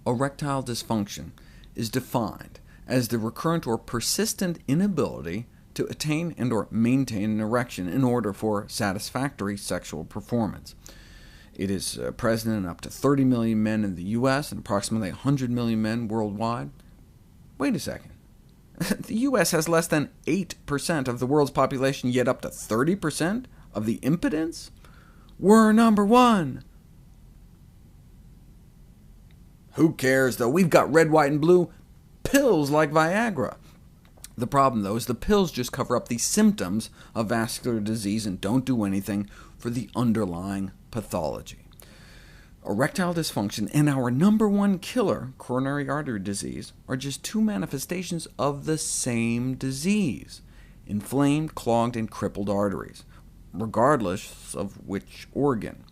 Erectile dysfunction is defined as the recurrent or persistent inability to attain and or maintain an erection in order for satisfactory sexual performance. It is present in up to 30 million men in the U.S. and approximately 100 million men worldwide. Wait a second. The U.S. has less than 8% of the world's population, yet up to 30% of the impotents? We're number one! Who cares, though? We've got red, white, and blue pills like Viagra. The problem, though, is the pills just cover up the symptoms of vascular disease and don't do anything for the underlying pathology. Erectile dysfunction and our number one killer, coronary artery disease, are just two manifestations of the same disease: inflamed, clogged, and crippled arteries, regardless of which organ.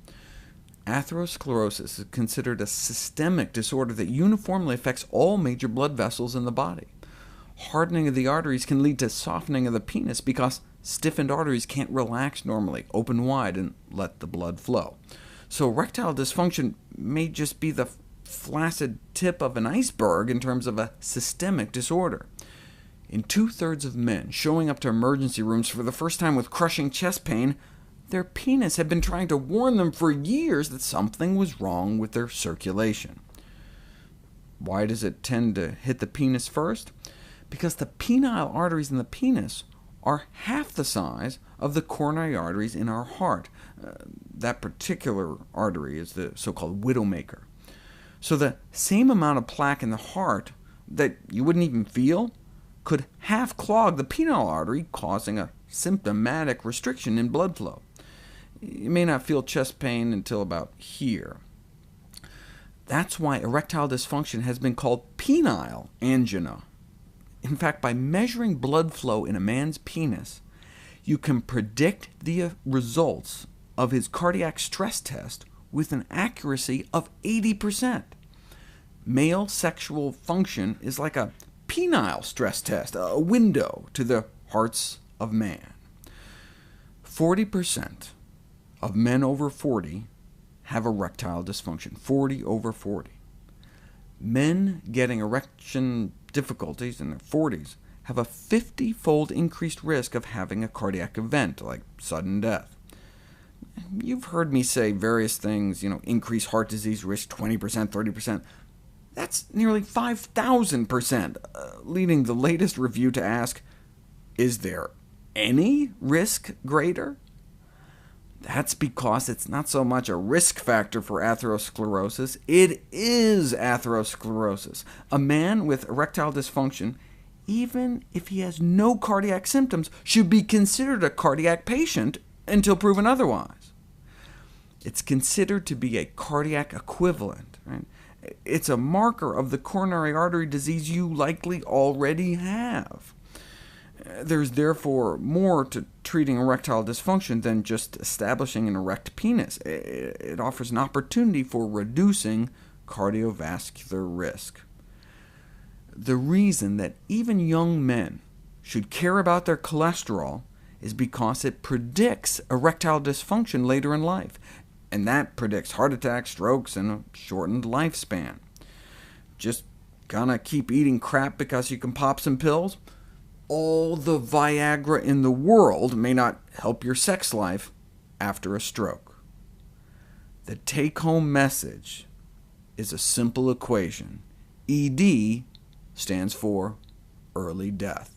Atherosclerosis is considered a systemic disorder that uniformly affects all major blood vessels in the body. Hardening of the arteries can lead to softening of the penis because stiffened arteries can't relax normally, open wide, and let the blood flow. So erectile dysfunction may just be the flaccid tip of an iceberg in terms of a systemic disorder. In 2/3 of men showing up to emergency rooms for the first time with crushing chest pain, their penis had been trying to warn them for years that something was wrong with their circulation. Why does it tend to hit the penis first? Because the penile arteries in the penis are half the size of the coronary arteries in our heart. That particular artery is the so-called widowmaker. So the same amount of plaque in the heart that you wouldn't even feel could half clog the penile artery, causing a symptomatic restriction in blood flow. You may not feel chest pain until about here. That's why erectile dysfunction has been called penile angina. In fact, by measuring blood flow in a man's penis, you can predict the results of his cardiac stress test with an accuracy of 80%. Male sexual function is like a penile stress test, a window to the hearts of man. 40% of men over 40 have erectile dysfunction, 40 over 40. Men getting erection difficulties in their 40s have a 50-fold increased risk of having a cardiac event, like sudden death. You've heard me say various things, increased heart disease risk 20%, 30%. That's nearly 5,000%, leading the latest review to ask, is there any risk greater? That's because it's not so much a risk factor for atherosclerosis, it is atherosclerosis. A man with erectile dysfunction, even if he has no cardiac symptoms, should be considered a cardiac patient until proven otherwise. It's considered to be a cardiac equivalent. Right? It's a marker of the coronary artery disease you likely already have. There's therefore more to treating erectile dysfunction than just establishing an erect penis. It offers an opportunity for reducing cardiovascular risk. The reason that even young men should care about their cholesterol is because it predicts erectile dysfunction later in life, and that predicts heart attacks, strokes, and a shortened lifespan. Just gonna keep eating crap because you can pop some pills? All the Viagra in the world may not help your sex life after a stroke. The take-home message is a simple equation. ED stands for early death.